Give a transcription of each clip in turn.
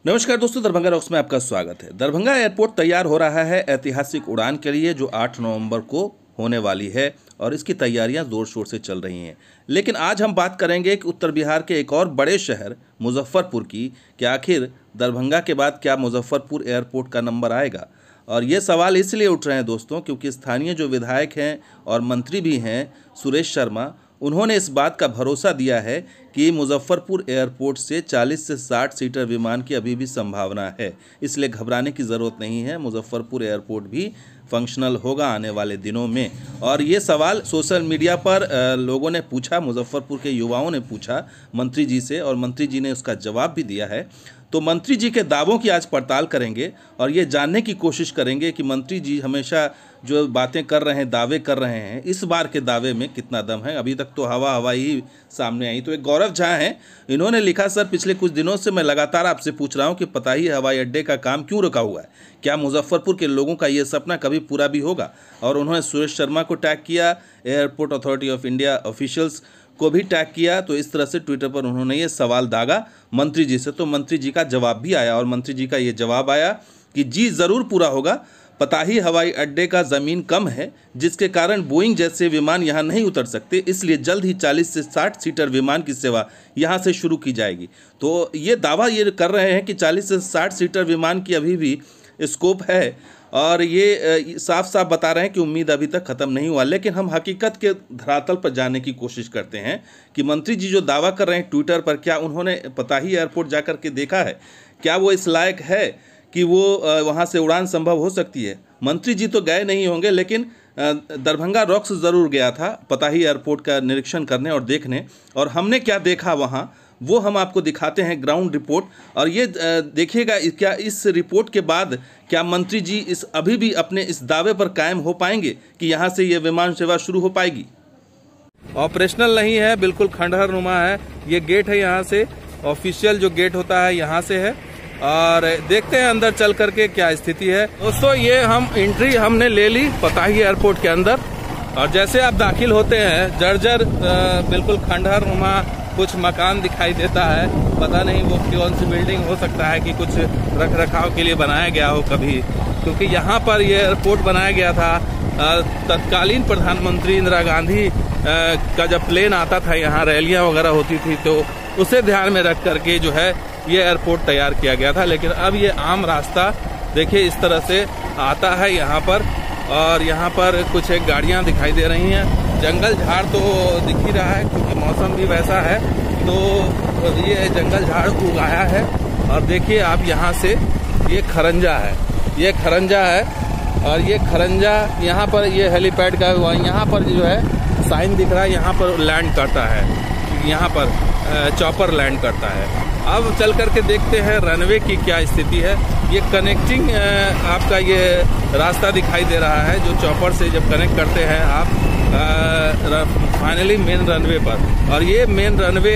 नमस्कार दोस्तों, दरभंगा रॉक्स में आपका स्वागत है। दरभंगा एयरपोर्ट तैयार हो रहा है ऐतिहासिक उड़ान के लिए जो 8 नवंबर को होने वाली है और इसकी तैयारियां जोर शोर से चल रही हैं। लेकिन आज हम बात करेंगे कि उत्तर बिहार के एक और बड़े शहर मुजफ्फरपुर की कि आखिर दरभंगा के बाद क्या मुजफ्फरपुर एयरपोर्ट का नंबर आएगा। और ये सवाल इसलिए उठ रहे हैं दोस्तों क्योंकि स्थानीय जो विधायक हैं और मंत्री भी हैं सुरेश शर्मा, उन्होंने इस बात का भरोसा दिया है कि मुजफ्फरपुर एयरपोर्ट से 40 से 60 सीटर विमान की अभी भी संभावना है, इसलिए घबराने की ज़रूरत नहीं है। मुजफ्फरपुर एयरपोर्ट भी फंक्शनल होगा आने वाले दिनों में। और ये सवाल सोशल मीडिया पर लोगों ने पूछा, मुजफ्फरपुर के युवाओं ने पूछा मंत्री जी से और मंत्री जी ने उसका जवाब भी दिया है। तो मंत्री जी के दावों की आज पड़ताल करेंगे और ये जानने की कोशिश करेंगे कि मंत्री जी हमेशा जो बातें कर रहे हैं, दावे कर रहे हैं, इस बार के दावे में कितना दम है। अभी तक तो हवा ही सामने आई। तो एक गौरव झा हैं, इन्होंने लिखा, सर पिछले कुछ दिनों से मैं लगातार आपसे पूछ रहा हूं कि पताही हवाई अड्डे का काम क्यों रुका हुआ है, क्या मुजफ्फरपुर के लोगों का ये सपना कभी पूरा भी होगा। और उन्होंने सुरेश शर्मा को टैग किया, airport authority of India officials को भी टैग किया। तो इस तरह से ट्विटर पर उन्होंने ये सवाल दागा मंत्री जी से। तो मंत्री जी का जवाब भी आया और मंत्री जी का ये जवाब आया कि जी ज़रूर पूरा होगा। पताही हवाई अड्डे का ज़मीन कम है जिसके कारण बोइंग जैसे विमान यहाँ नहीं उतर सकते, इसलिए जल्द ही 40 से 60 सीटर विमान की सेवा यहाँ से शुरू की जाएगी। तो ये दावा ये कर रहे हैं कि 40 से 60 सीटर विमान की अभी भी स्कोप है और ये साफ साफ बता रहे हैं कि उम्मीद अभी तक ख़त्म नहीं हुआ। लेकिन हम हकीकत के धरातल पर जाने की कोशिश करते हैं कि मंत्री जी जो दावा कर रहे हैं ट्विटर पर, क्या उन्होंने पताही एयरपोर्ट जा कर के देखा है, क्या वो इस लायक है कि वो वहाँ से उड़ान संभव हो सकती है। मंत्री जी तो गए नहीं होंगे, लेकिन दरभंगा रॉक्स ज़रूर गया था पताही एयरपोर्ट का निरीक्षण करने और देखने। और हमने क्या देखा वहाँ वो हम आपको दिखाते हैं, ग्राउंड रिपोर्ट। और ये देखिएगा क्या इस रिपोर्ट के बाद क्या मंत्री जी इस अभी भी अपने इस दावे पर कायम हो पाएंगे कि यहाँ से ये विमान सेवा शुरू हो पाएगी। ऑपरेशनल नहीं है, बिल्कुल खंडहर नुमा है। ये गेट है, यहाँ से ऑफिशियल जो गेट होता है यहाँ से है। और देखते हैं अंदर चल करके क्या स्थिति है। दोस्तों ये हम एंट्री हमने ले ली पताही एयरपोर्ट के अंदर और जैसे आप दाखिल होते हैं जर्जर बिल्कुल खंडहर नुमा कुछ मकान दिखाई देता है। पता नहीं वो कौन सी बिल्डिंग हो सकता है कि कुछ रख रखाव के लिए बनाया गया हो कभी, क्योंकि यहाँ पर ये एयरपोर्ट बनाया गया था तत्कालीन प्रधानमंत्री इंदिरा गांधी का जब प्लेन आता था, यहाँ रैलियाँ वगैरह होती थी, तो उसे ध्यान में रख करके जो है ये एयरपोर्ट तैयार किया गया था। लेकिन अब ये आम रास्ता देखिए इस तरह से आता है यहाँ पर और यहाँ पर कुछ एक गाड़ियाँ दिखाई दे रही हैं। जंगल झाड़ तो दिख ही रहा है क्योंकि मौसम भी वैसा है, तो ये जंगल झाड़ उगाया है। और देखिए आप यहाँ से ये खरंजा है, ये खरंजा है और ये खरंजा यहाँ पर ये हेलीपैड का यहाँ पर जो है साइन दिख रहा है, यहाँ पर लैंड करता है, यहाँ पर चॉपर लैंड करता है। अब चल करके देखते हैं रनवे की क्या स्थिति है। ये कनेक्टिंग आपका ये रास्ता दिखाई दे रहा है जो चॉपर से जब कनेक्ट करते हैं आप फाइनली मेन रनवे पर। और ये मेन रनवे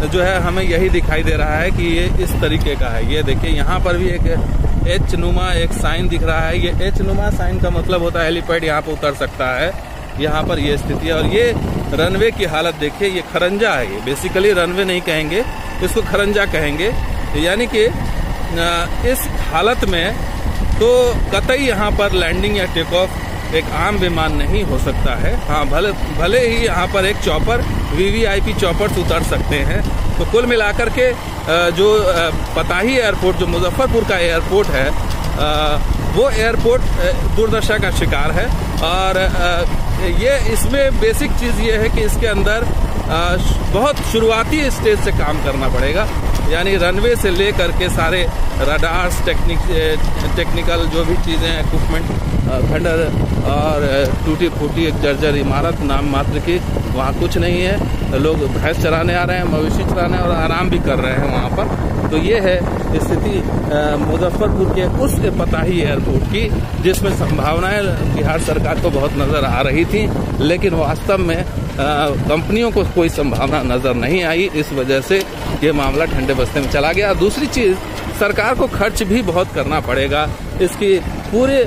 जो है हमें यही दिखाई दे रहा है कि ये इस तरीके का है। ये देखिए यहाँ पर भी एक एच नुमा एक साइन दिख रहा है। ये एच नुमा साइन का मतलब होता है हेलीपैड यहाँ पर उतर सकता है। यहाँ पर ये स्थिति है और ये रनवे की हालत देखिए, ये खरंजा है। ये बेसिकली रनवे नहीं कहेंगे, इसको खरंजा कहेंगे। यानी कि इस हालत में तो कतई यहाँ पर लैंडिंग या टेक ऑफ एक आम विमान नहीं हो सकता है। हाँ, भले ही यहाँ पर एक चॉपर वीवीआईपी चॉपर्स उतर सकते हैं। तो कुल मिलाकर के जो पताही एयरपोर्ट जो मुजफ्फरपुर का एयरपोर्ट है वो एयरपोर्ट दुर्दशा का शिकार है। और ये इसमें बेसिक चीज़ ये है कि इसके अंदर बहुत शुरुआती स्टेज से काम करना पड़ेगा, यानी रनवे से ले करके सारे रडार्स टेक्निकल जो भी चीज़ें हैं, इक्विपमेंट, खंडर और टूटी फूटी एक जर्जर इमारत नाम मात्र की, वहाँ कुछ नहीं है। लोग भैंस चराने आ रहे हैं, मवेशी चराने और आराम भी कर रहे हैं वहाँ पर। तो ये है स्थिति मुजफ्फरपुर के उस पताही एयरपोर्ट की जिसमें संभावनाएं बिहार सरकार को बहुत नज़र आ रही थी, लेकिन वास्तव में कंपनियों को कोई संभावना नज़र नहीं आई। इस वजह से ये मामला ठंडे बस्ते में चला गया। दूसरी चीज़, सरकार को खर्च भी बहुत करना पड़ेगा इसकी पूरे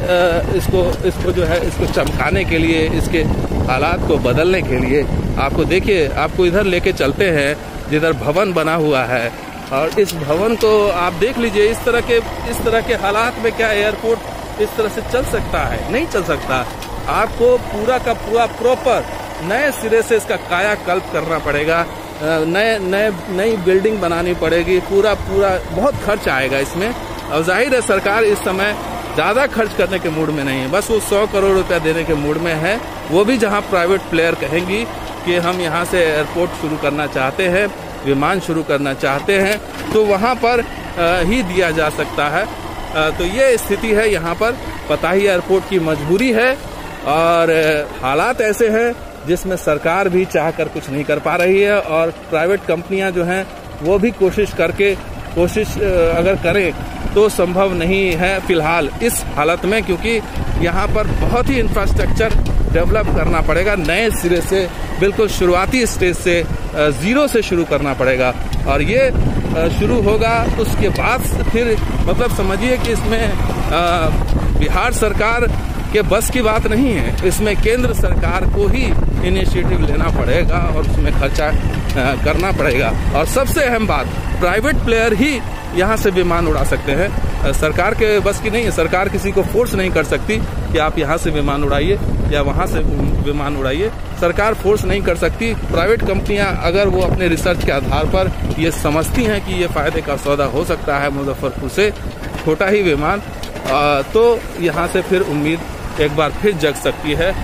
इसको जो है इसको चमकाने के लिए, इसके हालात को बदलने के लिए। आपको देखिए, आपको इधर लेके चलते हैं जिधर भवन बना हुआ है और इस भवन को आप देख लीजिए, इस तरह के हालात में क्या एयरपोर्ट इस तरह से चल सकता है? नहीं चल सकता। आपको पूरा का पूरा प्रॉपर नए सिरे से इसका कायाकल्प करना पड़ेगा, नई बिल्डिंग बनानी पड़ेगी, पूरा बहुत खर्च आएगा इसमें। और जाहिर है सरकार इस समय ज़्यादा खर्च करने के मूड में नहीं है, बस वो 100 करोड़ रुपया देने के मूड में है। वो भी जहां प्राइवेट प्लेयर कहेंगी कि हम यहां से एयरपोर्ट शुरू करना चाहते हैं, विमान शुरू करना चाहते हैं, तो वहां पर ही दिया जा सकता है। तो ये स्थिति है यहाँ पर। पताही एयरपोर्ट की मजबूरी है और हालात ऐसे हैं जिसमें सरकार भी चाहकर कुछ नहीं कर पा रही है, और प्राइवेट कंपनियां जो हैं वो भी कोशिश अगर करें तो संभव नहीं है फिलहाल इस हालत में, क्योंकि यहाँ पर बहुत ही इंफ्रास्ट्रक्चर डेवलप करना पड़ेगा नए सिरे से, बिल्कुल शुरुआती स्टेज से, जीरो से शुरू करना पड़ेगा। और ये शुरू होगा उसके बाद फिर मतलब समझिए कि इसमें बिहार सरकार के बस की बात नहीं है, इसमें केंद्र सरकार को ही इनिशिएटिव लेना पड़ेगा और उसमें खर्चा करना पड़ेगा। और सबसे अहम बात, प्राइवेट प्लेयर ही यहाँ से विमान उड़ा सकते हैं, सरकार के बस की नहीं है। सरकार किसी को फोर्स नहीं कर सकती कि आप यहाँ से विमान उड़ाइए या वहाँ से विमान उड़ाइए, सरकार फोर्स नहीं कर सकती। प्राइवेट कंपनियां अगर वो अपने रिसर्च के आधार पर ये समझती हैं कि ये फायदे का सौदा हो सकता है मुजफ्फरपुर से छोटा ही विमान, तो यहाँ से फिर उम्मीद एक बार फिर जग सकती है।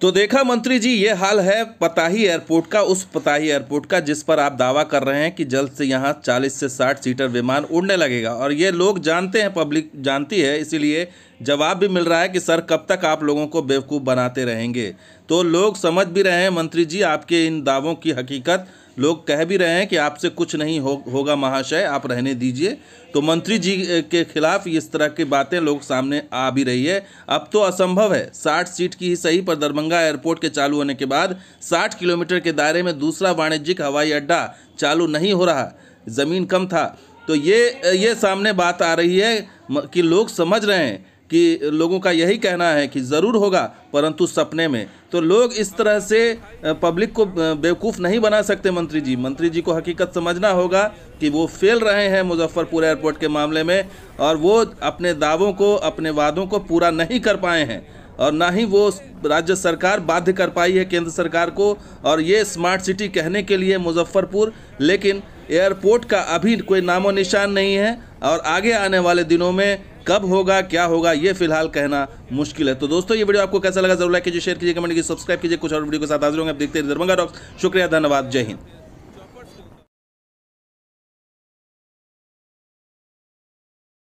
तो देखा मंत्री जी, ये हाल है पताही एयरपोर्ट का, उस पताही एयरपोर्ट का जिस पर आप दावा कर रहे हैं कि जल्द से यहाँ 40 से 60 सीटर विमान उड़ने लगेगा। और ये लोग जानते हैं, पब्लिक जानती है, इसीलिए जवाब भी मिल रहा है कि सर कब तक आप लोगों को बेवकूफ़ बनाते रहेंगे। तो लोग समझ भी रहे हैं मंत्री जी आपके इन दावों की हकीकत, लोग कह भी रहे हैं कि आपसे कुछ नहीं होगा महाशय, आप रहने दीजिए। तो मंत्री जी के खिलाफ इस तरह की बातें लोग सामने आ भी रही है। अब तो असंभव है, 60 सीट की ही सही पर दरभंगा एयरपोर्ट के चालू होने के बाद 60 किलोमीटर के दायरे में दूसरा वाणिज्यिक हवाई अड्डा चालू नहीं हो रहा, ज़मीन कम था। तो ये सामने बात आ रही है कि लोग समझ रहे हैं कि लोगों का यही कहना है कि ज़रूर होगा परंतु सपने में। तो लोग इस तरह से पब्लिक को बेवकूफ़ नहीं बना सकते मंत्री जी। मंत्री जी को हकीकत समझना होगा कि वो फेल रहे हैं मुजफ्फरपुर एयरपोर्ट के मामले में, और वो अपने दावों को, अपने वादों को पूरा नहीं कर पाए हैं, और ना ही वो राज्य सरकार बाध्य कर पाई है केंद्र सरकार को। और ये स्मार्ट सिटी कहने के लिए मुजफ्फरपुर, लेकिन एयरपोर्ट का अभी कोई नामो निशान नहीं है, और आगे आने वाले दिनों में कब होगा, क्या होगा, ये फिलहाल कहना मुश्किल है। तो दोस्तों, ये वीडियो आपको कैसा लगा जरूर लाइक कीजिए, शेयर कीजिए, कमेंट कीजिए, सब्सक्राइब कीजिए। कुछ और वीडियो के साथ हाजिर होंगे। आप देखते हैं दरभंगा टॉक्स। शुक्रिया, धन्यवाद, जय हिंद।